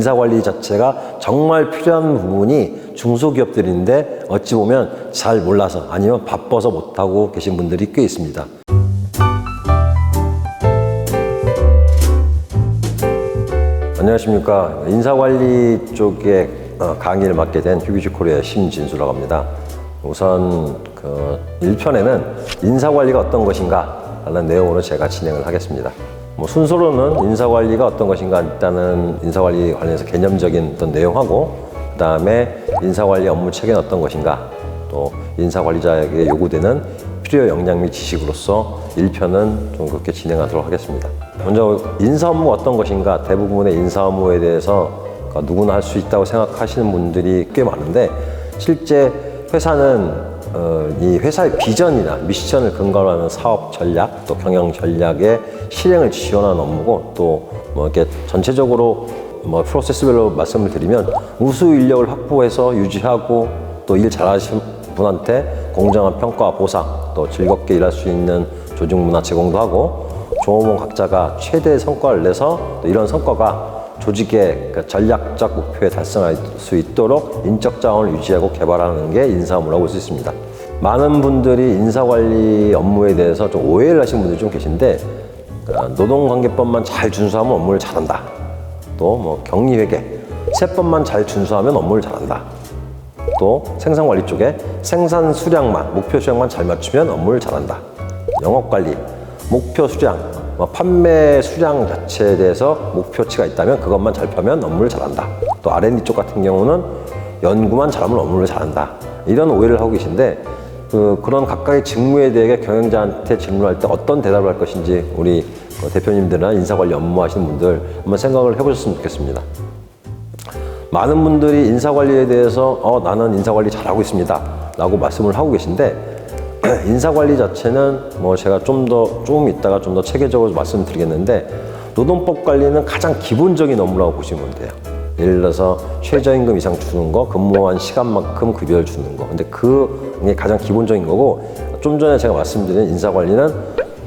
인사관리 자체가 정말 필요한 부분이 중소기업들인데 어찌 보면 잘 몰라서 아니면 바빠서 못하고 계신 분들이 꽤 있습니다. 안녕하십니까. 인사관리 쪽에 강의를 맡게 된 휴비주코리아의 심진수라고 합니다. 우선 1편에는 인사관리가 어떤 것인가 라는 내용으로 제가 진행을 하겠습니다. 순서로는 인사관리가 어떤 것인가, 일단은 인사관리 관련해서 개념적인 어떤 내용하고, 그 다음에 인사관리 업무 체계는 어떤 것인가, 또 인사관리자에게 요구되는 필요 역량 및 지식으로서 1편은 좀 그렇게 진행하도록 하겠습니다. 먼저 인사 업무가 어떤 것인가, 대부분의 인사 업무에 대해서 누구나 할 수 있다고 생각하시는 분들이 꽤 많은데, 실제 회사는 이 회사의 비전이나 미션을 근거로 하는 사업 전략, 또 경영 전략의 실행을 지원하는 업무고, 또 이렇게 전체적으로 프로세스별로 말씀을 드리면 우수 인력을 확보해서 유지하고, 또 일 잘하시는 분한테 공정한 평가와 보상, 또 즐겁게 일할 수 있는 조직 문화 제공도 하고, 종업원 각자가 최대의 성과를 내서 또 이런 성과가 조직의 전략적 목표에 달성할 수 있도록 인적 자원을 유지하고 개발하는 게 인사 업무라고 볼 수 있습니다. 많은 분들이 인사관리 업무에 대해서 좀 오해를 하시는 분들이 좀 계신데, 노동관계법만 잘 준수하면 업무를 잘한다. 또 격리회계, 세법만 잘 준수하면 업무를 잘한다. 또 생산관리 쪽에 생산 수량만, 목표 수량만 잘 맞추면 업무를 잘한다. 영업관리, 목표 수량, 판매 수량 자체에 대해서 목표치가 있다면 그것만 잘 펴면 업무를 잘한다. 또 R&D 쪽 같은 경우는 연구만 잘하면 업무를 잘한다. 이런 오해를 하고 계신데, 그런 각각의 직무에 대해 경영자한테 질문할 때 어떤 대답을 할 것인지 우리 대표님들이나 인사관리 업무하시는 분들 한번 생각을 해보셨으면 좋겠습니다. 많은 분들이 인사관리에 대해서 나는 인사관리 잘하고 있습니다 라고 말씀을 하고 계신데, 인사관리 자체는 제가 조금 이따가 좀 더 체계적으로 말씀드리겠는데, 노동법 관리는 가장 기본적인 업무라고 보시면 돼요. 예를 들어서 최저임금 이상 주는 거, 근무한 시간만큼 급여를 주는 거. 근데 그게 가장 기본적인 거고, 좀 전에 제가 말씀드린 인사관리는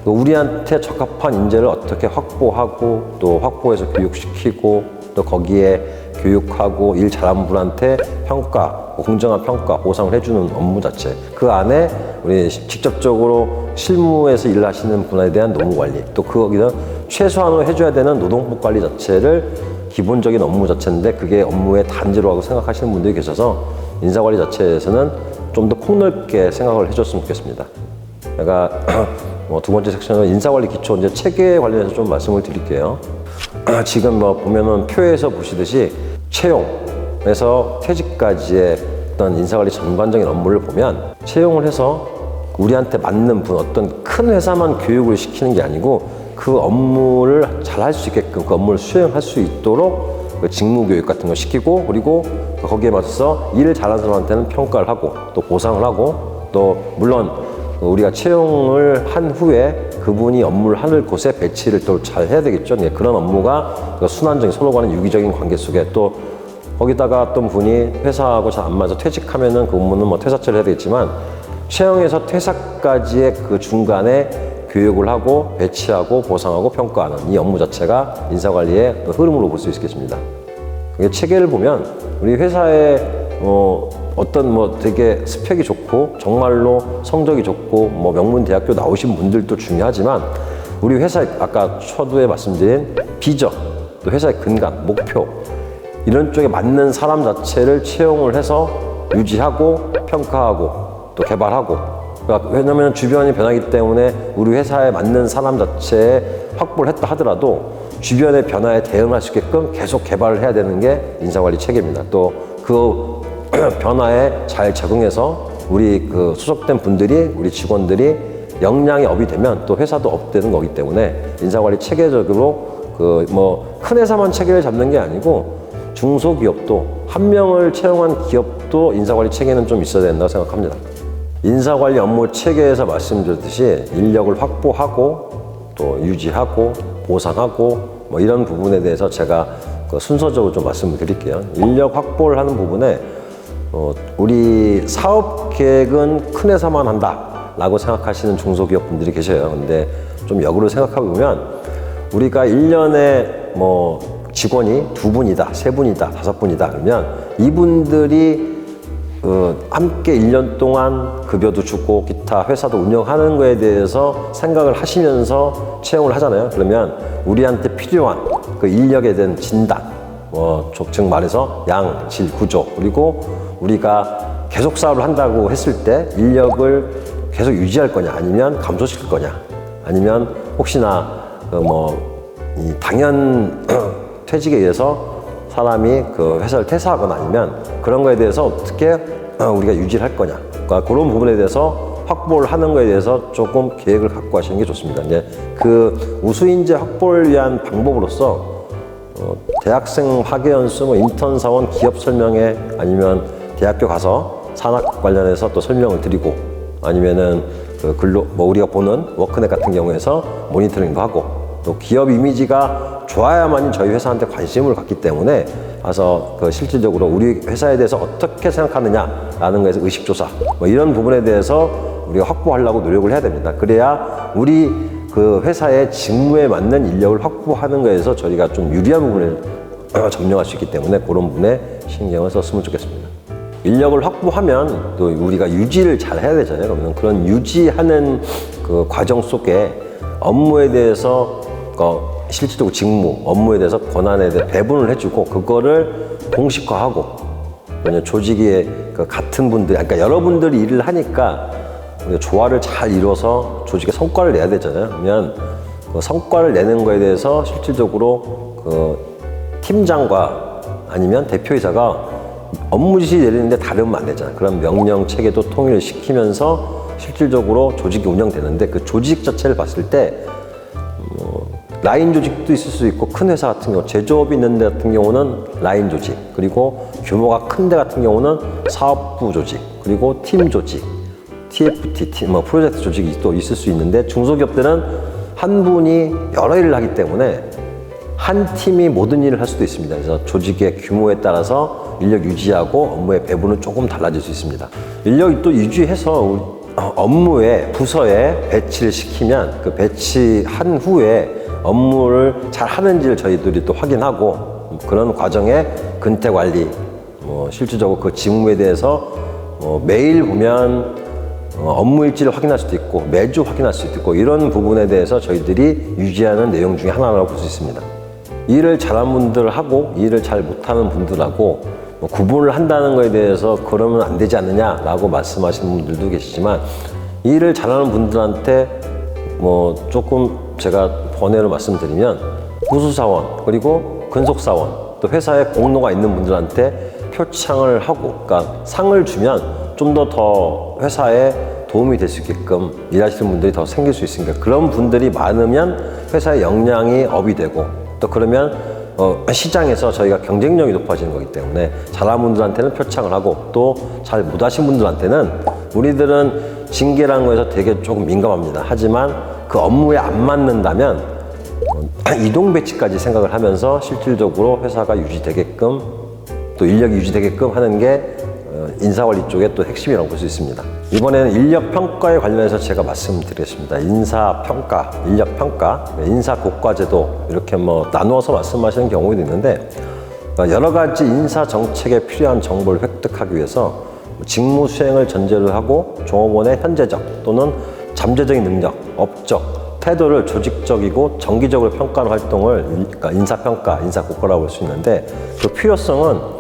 우리한테 적합한 인재를 어떻게 확보하고, 또 확보해서 교육시키고, 또 거기에 교육하고 일 잘하는 분한테 평가, 공정한 평가, 보상을 해주는 업무 자체. 그 안에 우리 직접적으로 실무에서 일을 하시는 분에 대한 노무관리, 또 거기다 최소한으로 해줘야 되는 노동법 관리 자체를 기본적인 업무 자체인데, 그게 업무의 단지로 하고 생각하시는 분들이 계셔서 인사관리 자체에서는 좀 더 폭넓게 생각을 해줬으면 좋겠습니다. 제가 두 번째 섹션은 인사관리 기초 이제 체계 관련해서 좀 말씀을 드릴게요. 지금 보면은 표에서 보시듯이 채용에서 퇴직까지의 어떤 인사관리 전반적인 업무를 보면, 채용을 해서 우리한테 맞는 분, 어떤 큰 회사만 교육을 시키는 게 아니고 그 업무를 잘 할 수 있게끔 그 업무를 수행할 수 있도록 그 직무 교육 같은 걸 시키고, 그리고 거기에 맞춰서 일을 잘하는 사람한테는 평가를 하고 또 보상을 하고, 또 물론 우리가 채용을 한 후에 그분이 업무를 하는 곳에 배치를 또 잘 해야 되겠죠. 그런 업무가 순환적인, 서로 간의 유기적인 관계 속에, 또 거기다가 어떤 분이 회사하고 잘 안 맞아 퇴직하면은 그 업무는 퇴사 처리를 해야 되겠지만, 채용에서 퇴사까지의 그 중간에 교육을 하고 배치하고 보상하고 평가하는 이 업무 자체가 인사관리의 흐름으로 볼 수 있겠습니다. 체계를 보면 우리 회사의 어떤 되게 스펙이 좋고 정말로 성적이 좋고 명문 대학교 나오신 분들도 중요하지만, 우리 회사의 아까 초두에 말씀드린 비전, 또 회사의 근간, 목표, 이런 쪽에 맞는 사람 자체를 채용을 해서 유지하고 평가하고 또 개발하고, 왜냐하면 주변이 변하기 때문에 우리 회사에 맞는 사람 자체에 확보를 했다 하더라도 주변의 변화에 대응할 수 있게끔 계속 개발을 해야 되는 게 인사관리 체계입니다. 또 그 변화에 잘 적응해서 우리 소속된 분들이, 우리 직원들이 역량이 업이 되면 또 회사도 업되는 거기 때문에, 인사관리 체계적으로 큰 회사만 체계를 잡는 게 아니고 중소기업도, 한 명을 채용한 기업도 인사관리 체계는 좀 있어야 된다고 생각합니다. 인사관리 업무 체계에서 말씀드렸듯이 인력을 확보하고 또 유지하고 보상하고 이런 부분에 대해서 제가 순서적으로 좀 말씀을 드릴게요. 인력 확보를 하는 부분에 우리 사업 계획은 큰 회사만 한다 라고 생각하시는 중소기업 분들이 계셔요. 근데 좀 역으로 생각해 보면, 우리가 1년에 직원이 2분이다, 3분이다, 5분이다 그러면 이분들이 함께 1년 동안 급여도 주고 기타 회사도 운영하는 거에 대해서 생각을 하시면서 채용을 하잖아요. 그러면 우리한테 필요한 그 인력에 대한 진단, 즉 말해서 양, 질, 구조, 그리고 우리가 계속 사업을 한다고 했을 때 인력을 계속 유지할 거냐, 아니면 감소시킬 거냐, 아니면 혹시나 이 당연 퇴직에 의해서 사람이 그 회사를 퇴사하거나 아니면 그런 거에 대해서 어떻게 우리가 유지를 할 거냐, 그러니까 그런 부분에 대해서 확보를 하는 거에 대해서 조금 계획을 갖고 하시는 게 좋습니다. 이제 그 우수인재 확보를 위한 방법으로서 대학생 파견수, 인턴 사원 기업 설명회, 아니면 대학교 가서 산학 관련해서 또 설명을 드리고, 아니면은 그 우리가 보는 워크넷 같은 경우에서 모니터링도 하고, 또 기업 이미지가 좋아야만이 저희 회사한테 관심을 갖기 때문에 가서 실질적으로 우리 회사에 대해서 어떻게 생각하느냐라는 거에서 의식조사, 이런 부분에 대해서 우리가 확보하려고 노력을 해야 됩니다. 그래야 우리 그 회사의 직무에 맞는 인력을 확보하는 거에서 저희가 좀 유리한 부분을 점령할 수 있기 때문에 그런 부분에 신경을 썼으면 좋겠습니다. 인력을 확보하면 또 우리가 유지를 잘 해야 되잖아요. 그러면 그런 유지하는 그 과정 속에 업무에 대해서 실질적으로 직무, 업무에 대해서 권한에 대해 배분을 해주고 그거를 공식화하고, 왜냐면 조직의 그 같은 분들, 그러니까 여러분들이 일을 하니까 우리가 조화를 잘 이뤄서 조직의 성과를 내야 되잖아요. 그러면 그 성과를 내는 거에 대해서 실질적으로 그 팀장과 아니면 대표이사가 업무 지시 내리는데 다르면 안 되잖아요. 그런 명령 체계도 통일을 시키면서 실질적으로 조직이 운영되는데, 그 조직 자체를 봤을 때 라인 조직도 있을 수 있고, 큰 회사 같은 경우, 제조업이 있는 데 같은 경우는 라인 조직, 그리고 규모가 큰 데 같은 경우는 사업부 조직, 그리고 팀 조직, TFT, 프로젝트 조직이 또 있을 수 있는데, 중소기업들은 한 분이 여러 일을 하기 때문에 한 팀이 모든 일을 할 수도 있습니다. 그래서 조직의 규모에 따라서 인력 유지하고 업무의 배분은 조금 달라질 수 있습니다. 인력이 또 유지해서 업무에, 부서에 배치를 시키면 그 배치한 후에 업무를 잘 하는지를 저희들이 또 확인하고, 그런 과정에 근태 관리, 실질적으로 그 직무에 대해서 매일 보면 업무 일지를 확인할 수도 있고 매주 확인할 수도 있고, 이런 부분에 대해서 저희들이 유지하는 내용 중에 하나라고 볼 수 있습니다. 일을 잘하는 분들하고 일을 잘 못하는 분들하고 구분을 한다는 거에 대해서 그러면 안 되지 않느냐라고 말씀하시는 분들도 계시지만, 일을 잘하는 분들한테 조금 제가 번외로 말씀드리면, 부수사원 그리고 근속사원, 또 회사에 공로가 있는 분들한테 표창을 하고, 그러니까 상을 주면 좀 더 회사에 도움이 될 수 있게끔 일하시는 분들이 더 생길 수 있으니까, 그런 분들이 많으면 회사의 역량이 업이 되고, 또 그러면 시장에서 저희가 경쟁력이 높아지는 거기 때문에 잘하는 분들한테는 표창을 하고, 또 잘 못하신 분들한테는, 우리들은 징계라는 거에서 되게 조금 민감합니다. 하지만 그 업무에 안 맞는다면 이동 배치까지 생각을 하면서 실질적으로 회사가 유지되게끔, 또 인력이 유지되게끔 하는 게 인사관리 쪽의 또 핵심이라고 볼 수 있습니다. 이번에는 인력평가에 관련해서 제가 말씀드리겠습니다. 인사평가, 인력평가, 인사고과제도, 이렇게 나누어서 말씀하시는 경우도 있는데, 여러 가지 인사정책에 필요한 정보를 획득하기 위해서 직무 수행을 전제로 하고 종업원의 현재적 또는 잠재적인 능력, 업적, 태도를 조직적이고 정기적으로 평가하는 활동을 인사평가, 인사고과라고 볼 수 있는데, 그 필요성은,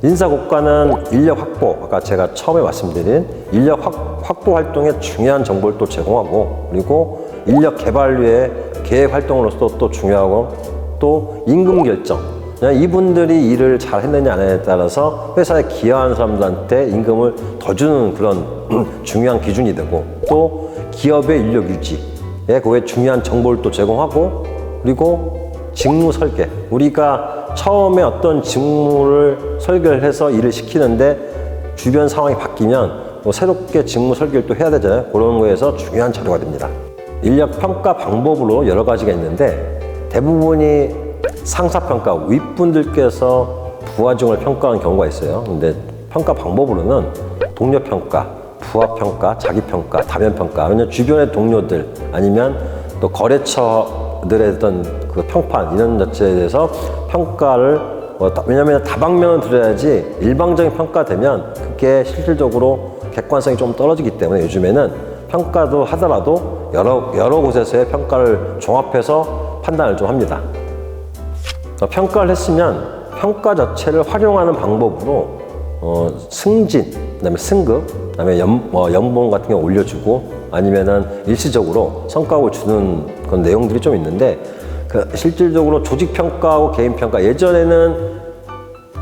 인사고과는 인력 확보, 아까 제가 처음에 말씀드린 인력 확보 활동에 중요한 정보를 또 제공하고, 그리고 인력 개발 위해 계획 활동으로서 또 중요하고, 또 임금 결정, 이분들이 일을 잘 했느냐 안 했느냐에 따라서 회사에 기여하는 사람들한테 임금을 더 주는 그런 중요한 기준이 되고, 또 기업의 인력 유지에 그에 중요한 정보를 또 제공하고, 그리고 직무 설계, 우리가 처음에 어떤 직무를 설계를 해서 일을 시키는데 주변 상황이 바뀌면 새롭게 직무 설계를 또 해야 되잖아요. 그런 거에서 중요한 자료가 됩니다. 인력 평가 방법으로 여러 가지가 있는데, 대부분이 상사평가, 윗분들께서 부하직원을 평가하는 경우가 있어요. 근데 평가 방법으로는 동료평가, 부하평가, 자기평가, 다면평가, 왜냐면 주변의 동료들, 아니면 또 거래처 직원들의 어떤 그 평판 이런 자체에 대해서 평가를 왜냐하면 다방면을 들어야지 일방적인 평가되면 그게 실질적으로 객관성이 좀 떨어지기 때문에 요즘에는 평가도 하더라도 여러 곳에서의 평가를 종합해서 판단을 좀 합니다. 평가를 했으면 평가 자체를 활용하는 방법으로 승진, 그다음에 승급, 그다음에 연봉 같은 거 올려주고 아니면은 일시적으로 성과급을 주는 그런 내용들이 좀 있는데 그 실질적으로 조직 평가하고 개인 평가 예전에는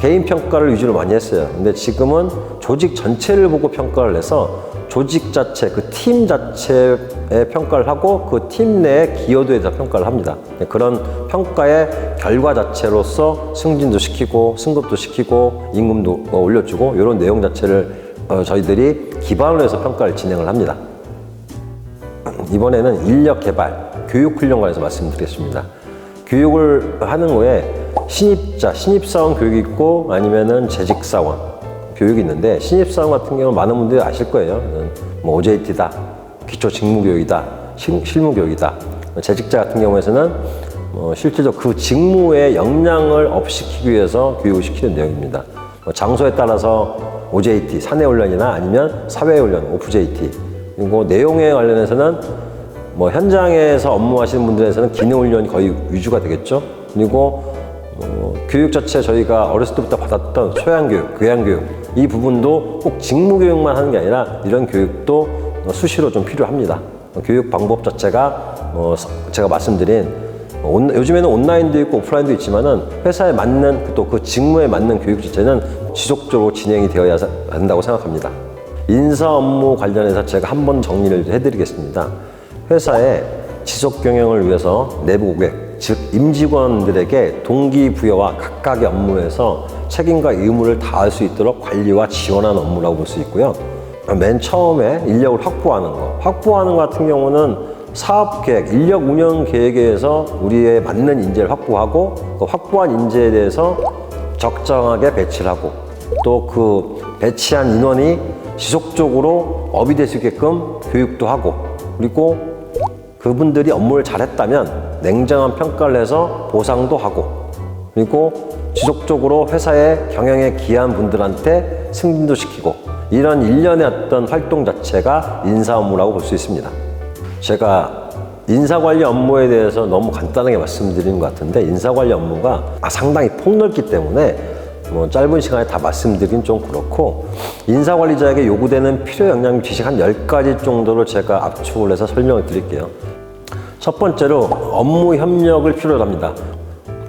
개인 평가를 위주로 많이 했어요. 근데 지금은 조직 전체를 보고 평가를 해서 조직 자체, 그 팀 자체에 평가를 하고 그 팀 내의 기여도에 대해서 평가를 합니다. 그런 평가의 결과 자체로서 승진도 시키고 승급도 시키고 임금도 올려주고 이런 내용 자체를 저희들이 기반으로 해서 평가를 진행을 합니다. 이번에는 인력 개발, 교육 훈련 관해서 말씀드리겠습니다. 교육을 하는 후에 신입사원 교육이 있고 아니면은 재직사원 교육이 있는데 신입사원 같은 경우는 많은 분들이 아실 거예요. 뭐 OJT다, 기초직무교육이다, 실무교육이다. 재직자 같은 경우에는 실질적으로 그 직무의 역량을 업시키기 위해서 교육을 시키는 내용입니다. 장소에 따라서 OJT, 사내훈련이나 아니면 사회훈련, OFJT. 그리고 내용에 관련해서는 현장에서 업무하시는 분들에서는 기능훈련이 거의 위주가 되겠죠. 그리고 교육 자체 저희가 어렸을 때부터 받았던 소양교육, 교양교육 이 부분도 꼭 직무교육만 하는 게 아니라 이런 교육도 수시로 좀 필요합니다. 교육 방법 자체가 제가 말씀드린 요즘에는 온라인도 있고 오프라인도 있지만은 회사에 맞는 또 그 직무에 맞는 교육 자체는 지속적으로 진행이 되어야 한다고 생각합니다. 인사 업무 관련해서 제가 한번 정리를 해드리겠습니다. 회사의 지속 경영을 위해서 내부 고객, 즉 임직원들에게 동기부여와 각각의 업무에서 책임과 의무를 다할 수 있도록 관리와 지원하는 업무라고 볼 수 있고요. 맨 처음에 인력을 확보하는 것 같은 경우는 사업계획, 인력 운영 계획에서 우리에 맞는 인재를 확보하고 그 확보한 인재에 대해서 적정하게 배치를 하고 또 그 배치한 인원이 지속적으로 업이 될 수 있게끔 교육도 하고 그리고 그분들이 업무를 잘했다면 냉정한 평가를 해서 보상도 하고 그리고 지속적으로 회사의 경영에 기여한 분들한테 승진도 시키고 이런 일련의 어떤 활동 자체가 인사 업무라고 볼 수 있습니다. 제가 인사관리 업무에 대해서 너무 간단하게 말씀드린 것 같은데 인사관리 업무가 상당히 폭넓기 때문에 짧은 시간에 다 말씀드리긴 좀 그렇고 인사관리자에게 요구되는 필요 역량 지식 한 10가지 정도를 제가 압축을 해서 설명을 드릴게요. 첫 번째로 업무 협력을 필요로 합니다.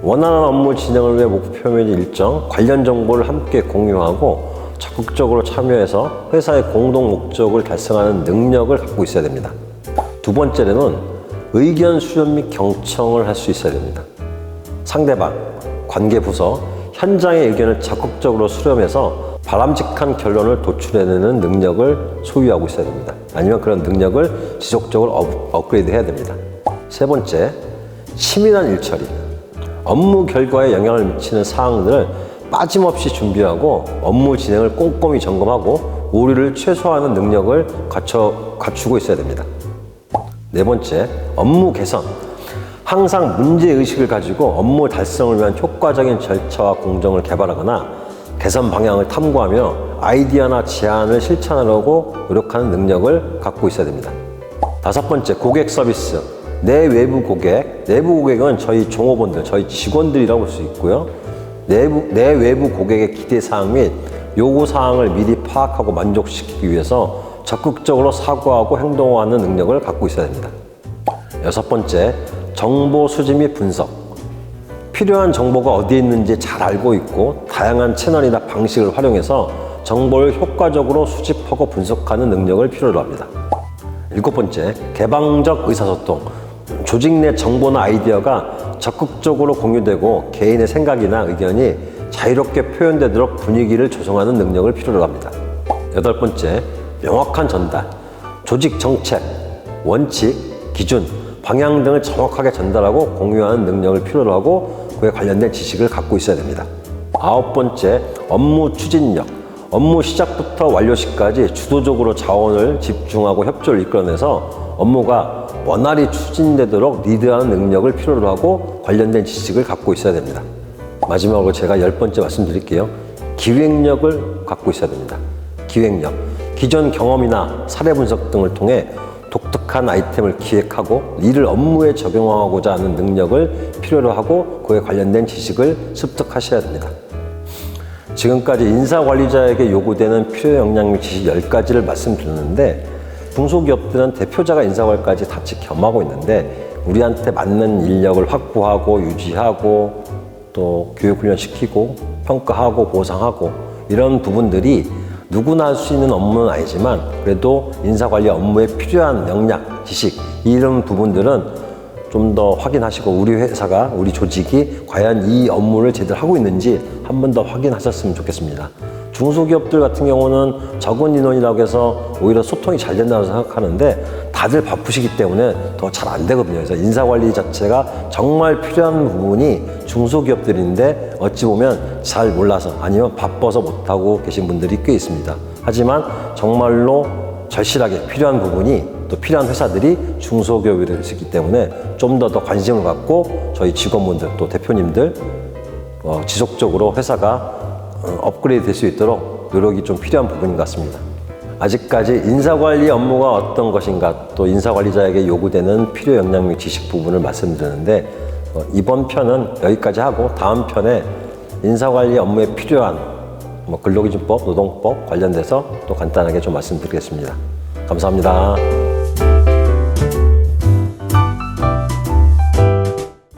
원활한 업무 진행을 위해 목표 및 일정, 관련 정보를 함께 공유하고 적극적으로 참여해서 회사의 공동 목적을 달성하는 능력을 갖고 있어야 됩니다. 두 번째로는 의견 수렴 및 경청을 할 수 있어야 됩니다. 상대방, 관계 부서, 현장의 의견을 적극적으로 수렴해서 바람직한 결론을 도출해내는 능력을 소유하고 있어야 됩니다. 아니면 그런 능력을 지속적으로 업그레이드 해야 됩니다. 세 번째, 치밀한 일처리. 업무 결과에 영향을 미치는 사항들을 빠짐없이 준비하고 업무 진행을 꼼꼼히 점검하고 오류를 최소화하는 능력을 갖추고 있어야 됩니다. 네 번째, 업무 개선. 항상 문제의식을 가지고 업무 달성을 위한 효과적인 절차와 공정을 개발하거나 개선 방향을 탐구하며 아이디어나 제안을 실천하려고 노력하는 능력을 갖고 있어야 됩니다. 다섯 번째, 고객 서비스. 내 외부 고객은 저희 종업원들, 저희 직원들이라고 볼 수 있고요. 내 외부 고객의 기대사항 및 요구사항을 미리 파악하고 만족시키기 위해서 적극적으로 사고하고 행동하는 능력을 갖고 있어야 됩니다. 여섯 번째, 정보 수집 및 분석. 필요한 정보가 어디에 있는지 잘 알고 있고 다양한 채널이나 방식을 활용해서 정보를 효과적으로 수집하고 분석하는 능력을 필요로 합니다. 일곱 번째, 개방적 의사소통. 조직 내 정보나 아이디어가 적극적으로 공유되고 개인의 생각이나 의견이 자유롭게 표현되도록 분위기를 조성하는 능력을 필요로 합니다. 여덟 번째, 명확한 전달. 조직 정책, 원칙, 기준, 방향 등을 정확하게 전달하고 공유하는 능력을 필요로 하고 그에 관련된 지식을 갖고 있어야 됩니다. 아홉 번째, 업무 추진력. 업무 시작부터 완료 시까지 주도적으로 자원을 집중하고 협조를 이끌어내서 업무가 원활히 추진되도록 리드하는 능력을 필요로 하고 관련된 지식을 갖고 있어야 됩니다. 마지막으로 제가 10번째 말씀드릴게요. 기획력을 갖고 있어야 됩니다. 기획력. 기존 경험이나 사례 분석 등을 통해 독특한 아이템을 기획하고 이를 업무에 적용하고자 하는 능력을 필요로 하고 그에 관련된 지식을 습득하셔야 됩니다. 지금까지 인사관리자에게 요구되는 필요 역량 지식 10가지를 말씀드렸는데 중소기업들은 대표자가 인사관리까지 같이 겸하고 있는데 우리한테 맞는 인력을 확보하고 유지하고 또 교육훈련시키고 평가하고 보상하고 이런 부분들이 누구나 할 수 있는 업무는 아니지만 그래도 인사관리 업무에 필요한 역량, 지식 이런 부분들은 좀 더 확인하시고 우리 회사가, 우리 조직이 과연 이 업무를 제대로 하고 있는지 한 번 더 확인하셨으면 좋겠습니다. 중소기업들 같은 경우는 적은 인원이라고 해서 오히려 소통이 잘 된다고 생각하는데 다들 바쁘시기 때문에 더 잘 안 되거든요. 그래서 인사관리 자체가 정말 필요한 부분이 중소기업들인데 어찌 보면 잘 몰라서 아니면 바빠서 못하고 계신 분들이 꽤 있습니다. 하지만 정말로 절실하게 필요한 부분이 또 필요한 회사들이 중소기업이기 때문에 좀 더 관심을 갖고 저희 직원분들 또 대표님들 지속적으로 회사가 업그레이드 될 수 있도록 노력이 좀 필요한 부분인 것 같습니다. 아직까지 인사관리 업무가 어떤 것인가 또 인사관리자에게 요구되는 필요 역량 및 지식 부분을 말씀드렸는데 이번 편은 여기까지 하고 다음 편에 인사관리 업무에 필요한 근로기준법, 노동법 관련돼서 또 간단하게 좀 말씀드리겠습니다. 감사합니다.